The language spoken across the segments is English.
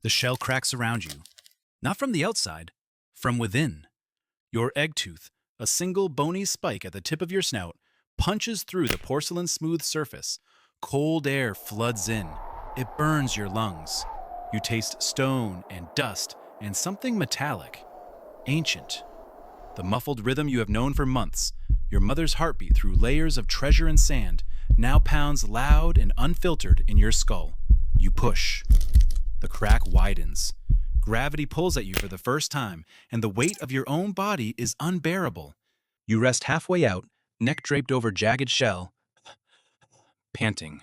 The shell cracks around you, not from the outside, from within. Your egg tooth, a single bony spike at the tip of your snout, punches through the porcelain-smooth surface. Cold air floods in. It burns your lungs. You taste stone and dust and something metallic, ancient. The muffled rhythm you have known for months, your mother's heartbeat through layers of treasure and sand, now pounds loud and unfiltered in your skull. You push. The crack widens. Gravity pulls at you for the first time, and the weight of your own body is unbearable. You rest halfway out, neck draped over jagged shell, panting.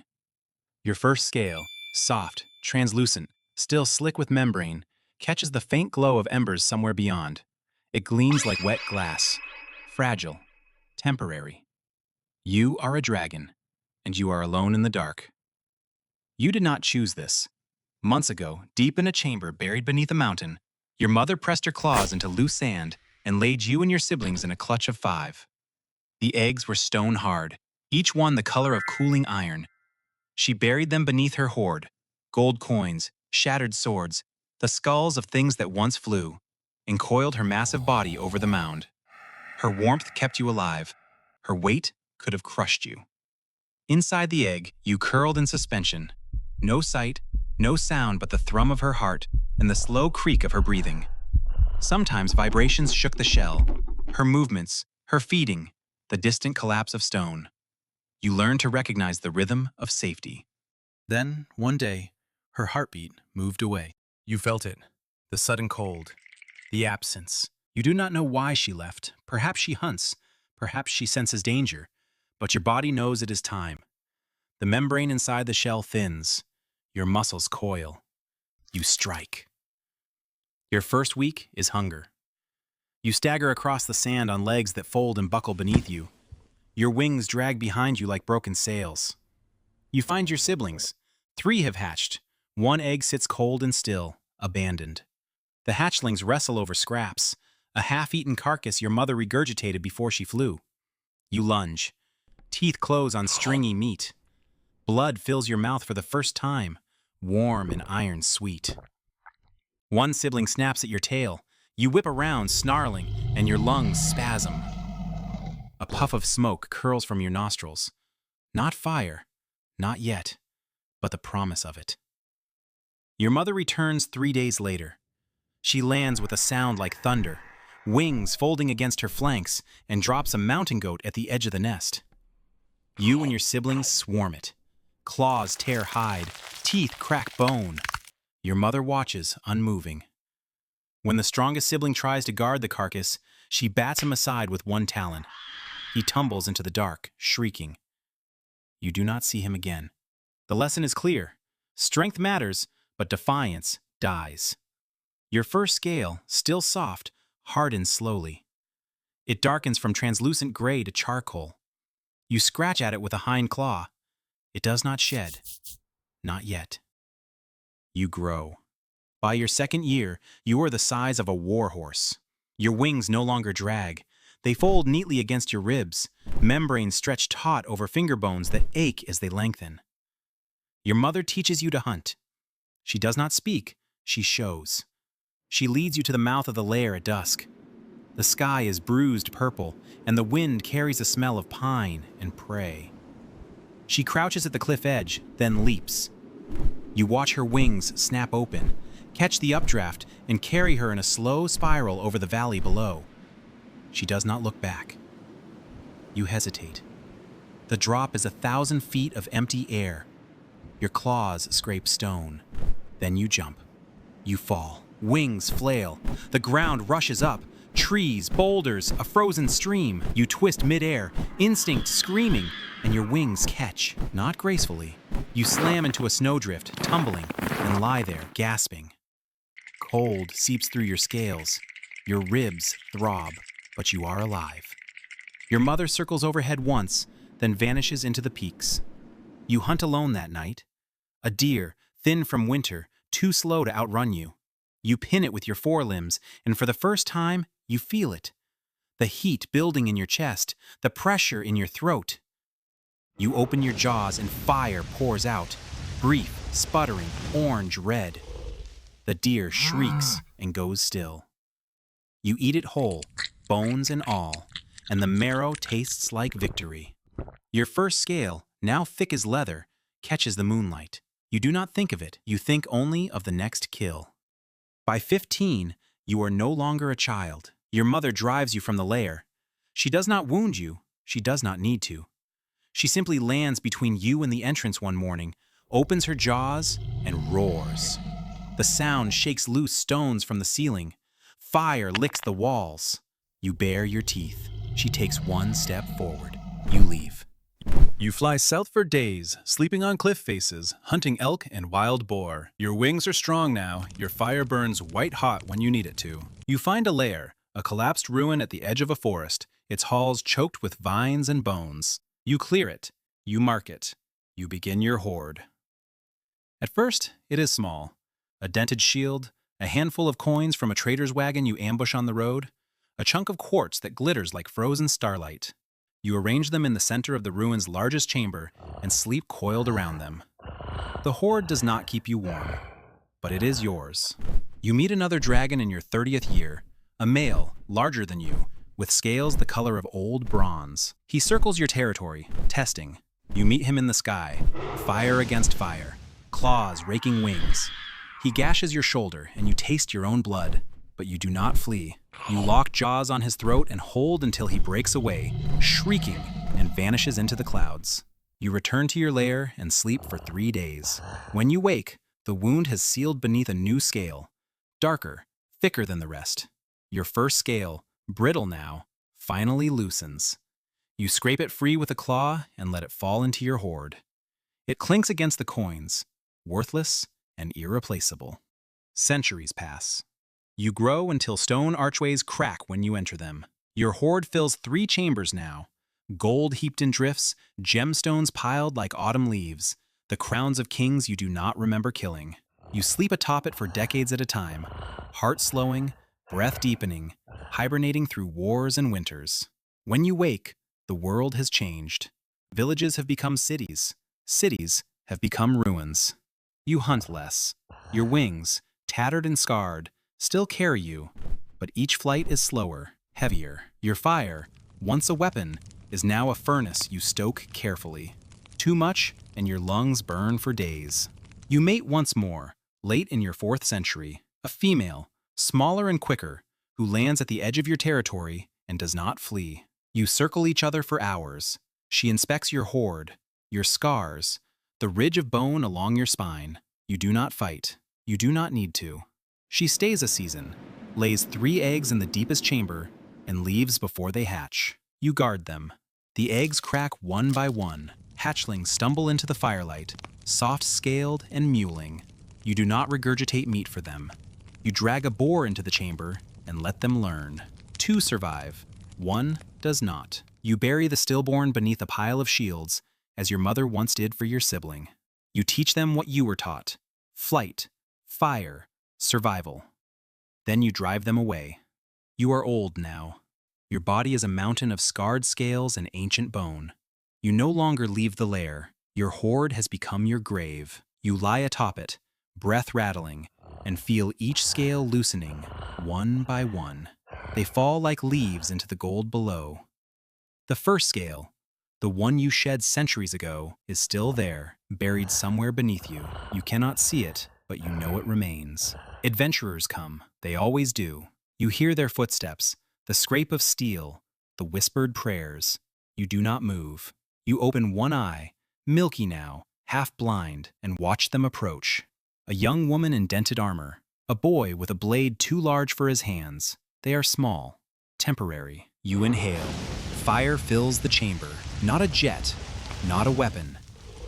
Your first scale, soft, translucent, still slick with membrane, catches the faint glow of embers somewhere beyond. It gleams like wet glass, fragile, temporary. You are a dragon, and you are alone in the dark. You did not choose this. Months ago, deep in a chamber buried beneath a mountain, your mother pressed her claws into loose sand and laid you and your siblings in a clutch of 5. The eggs were stone hard, each one the color of cooling iron. She buried them beneath her hoard, gold coins, shattered swords, the skulls of things that once flew, and coiled her massive body over the mound. Her warmth kept you alive. Her weight could have crushed you. Inside the egg, you curled in suspension. No sight, no sound but the thrum of her heart and the slow creak of her breathing. Sometimes vibrations shook the shell, her movements, her feeding, the distant collapse of stone. You learned to recognize the rhythm of safety. Then, one day, her heartbeat moved away. You felt it, the sudden cold, the absence. You do not know why she left. Perhaps she hunts, perhaps she senses danger, but your body knows it is time. The membrane inside the shell thins. Your muscles coil. You strike. Your first week is hunger. You stagger across the sand on legs that fold and buckle beneath you. Your wings drag behind you like broken sails. You find your siblings. 3 have hatched. 1 egg sits cold and still, abandoned. The hatchlings wrestle over scraps, a half-eaten carcass your mother regurgitated before she flew. You lunge. Teeth close on stringy meat. Blood fills your mouth for the first time, warm and iron sweet. 1 sibling snaps at your tail. You whip around, snarling, and your lungs spasm. A puff of smoke curls from your nostrils. Not fire, not yet, but the promise of it. Your mother returns 3 days later. She lands with a sound like thunder, wings folding against her flanks, and drops a mountain goat at the edge of the nest. You and your siblings swarm it. Claws tear hide, teeth crack bone. Your mother watches, unmoving. When the strongest sibling tries to guard the carcass, she bats him aside with 1 talon. He tumbles into the dark, shrieking. You do not see him again. The lesson is clear. Strength matters, but defiance dies. Your first scale, still soft, hardens slowly. It darkens from translucent gray to charcoal. You scratch at it with a hind claw. It does not shed. Not yet. You grow. By your 2nd year, you are the size of a war horse. Your wings no longer drag. They fold neatly against your ribs, membranes stretch taut over finger bones that ache as they lengthen. Your mother teaches you to hunt. She does not speak, she shows. She leads you to the mouth of the lair at dusk. The sky is bruised purple, and the wind carries a smell of pine and prey. She crouches at the cliff edge, then leaps. You watch her wings snap open, catch the updraft, and carry her in a slow spiral over the valley below. She does not look back. You hesitate. The drop is 1,000 feet of empty air. Your claws scrape stone. Then you jump. You fall. Wings flail. The ground rushes up. Trees, boulders, a frozen stream. You twist midair, instinct screaming, and your wings catch, not gracefully. You slam into a snowdrift, tumbling, and lie there, gasping. Cold seeps through your scales. Your ribs throb, but you are alive. Your mother circles overhead once, then vanishes into the peaks. You hunt alone that night. A deer, thin from winter, too slow to outrun you. You pin it with your forelimbs, and for the first time, you feel it. The heat building in your chest, the pressure in your throat. You open your jaws and fire pours out, brief, sputtering, orange-red. The deer shrieks and goes still. You eat it whole, bones and all, and the marrow tastes like victory. Your first scale, now thick as leather, catches the moonlight. You do not think of it, you think only of the next kill. By 15, you are no longer a child. Your mother drives you from the lair. She does not wound you, she does not need to. She simply lands between you and the entrance one morning, opens her jaws, and roars. The sound shakes loose stones from the ceiling. Fire licks the walls. You bare your teeth. She takes one step forward. You leave. You fly south for days, sleeping on cliff faces, hunting elk and wild boar. Your wings are strong now. Your fire burns white hot when you need it to. You find a lair, a collapsed ruin at the edge of a forest, its halls choked with vines and bones. You clear it. You mark it. You begin your hoard. At first, it is small. A dented shield, a handful of coins from a trader's wagon you ambush on the road, a chunk of quartz that glitters like frozen starlight. You arrange them in the center of the ruin's largest chamber and sleep coiled around them. The hoard does not keep you warm, but it is yours. You meet another dragon in your 30th year, a male, larger than you, with scales the color of old bronze. He circles your territory, testing. You meet him in the sky, fire against fire, claws raking wings. He gashes your shoulder, and you taste your own blood, but you do not flee. You lock jaws on his throat and hold until he breaks away, shrieking, and vanishes into the clouds. You return to your lair and sleep for 3 days. When you wake, the wound has sealed beneath a new scale, darker, thicker than the rest. Your first scale, brittle now, finally loosens. You scrape it free with a claw and let it fall into your hoard. It clinks against the coins, worthless and irreplaceable. Centuries pass. You grow until stone archways crack when you enter them. Your hoard fills 3 chambers now. Gold heaped in drifts, gemstones piled like autumn leaves, the crowns of kings you do not remember killing. You sleep atop it for decades at a time, heart slowing, breath deepening, hibernating through wars and winters. When you wake, the world has changed. Villages have become cities. Cities have become ruins. You hunt less. Your wings, tattered and scarred, still carry you, but each flight is slower, heavier. Your fire, once a weapon, is now a furnace you stoke carefully. Too much, and your lungs burn for days. You mate once more, late in your 4th century, a female, smaller and quicker, who lands at the edge of your territory and does not flee. You circle each other for hours. She inspects your hoard, your scars, the ridge of bone along your spine. You do not fight. You do not need to. She stays a season, lays 3 eggs in the deepest chamber, and leaves before they hatch. You guard them. The eggs crack one by one. Hatchlings stumble into the firelight, soft-scaled and mewling. You do not regurgitate meat for them. You drag a boar into the chamber and let them learn. 2 survive. 1 does not. You bury the stillborn beneath a pile of shields, as your mother once did for your sibling. You teach them what you were taught: flight, fire, survival. Then you drive them away. You are old now. Your body is a mountain of scarred scales and ancient bone. You no longer leave the lair. Your hoard has become your grave. You lie atop it, breath rattling, and feel each scale loosening, one by one. They fall like leaves into the gold below. The first scale, the one you shed centuries ago, is still there, buried somewhere beneath you. You cannot see it, but you know it remains. Adventurers come. They always do. You hear their footsteps, the scrape of steel, the whispered prayers. You do not move. You open one eye, milky now, half blind, and watch them approach. A young woman in dented armor. A boy with a blade too large for his hands. They are small, temporary. You inhale. Fire fills the chamber. Not a jet, not a weapon.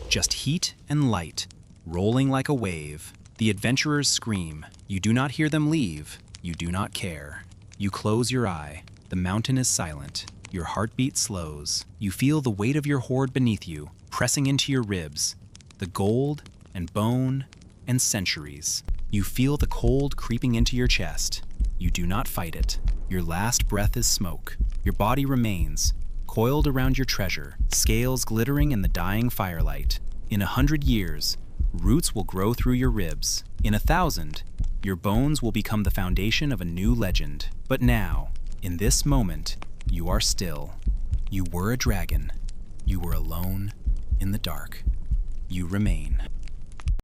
Just heat and light, rolling like a wave. The adventurers scream. You do not hear them leave. You do not care. You close your eye. The mountain is silent. Your heartbeat slows. You feel the weight of your hoard beneath you, pressing into your ribs. The gold and bone and centuries. You feel the cold creeping into your chest. You do not fight it. Your last breath is smoke. Your body remains, coiled around your treasure, scales glittering in the dying firelight. In 100 years, roots will grow through your ribs. In 1,000, Your bones will become the foundation of a new legend. But now, in this moment, you are still. You were a dragon. You were alone in the dark. You remain.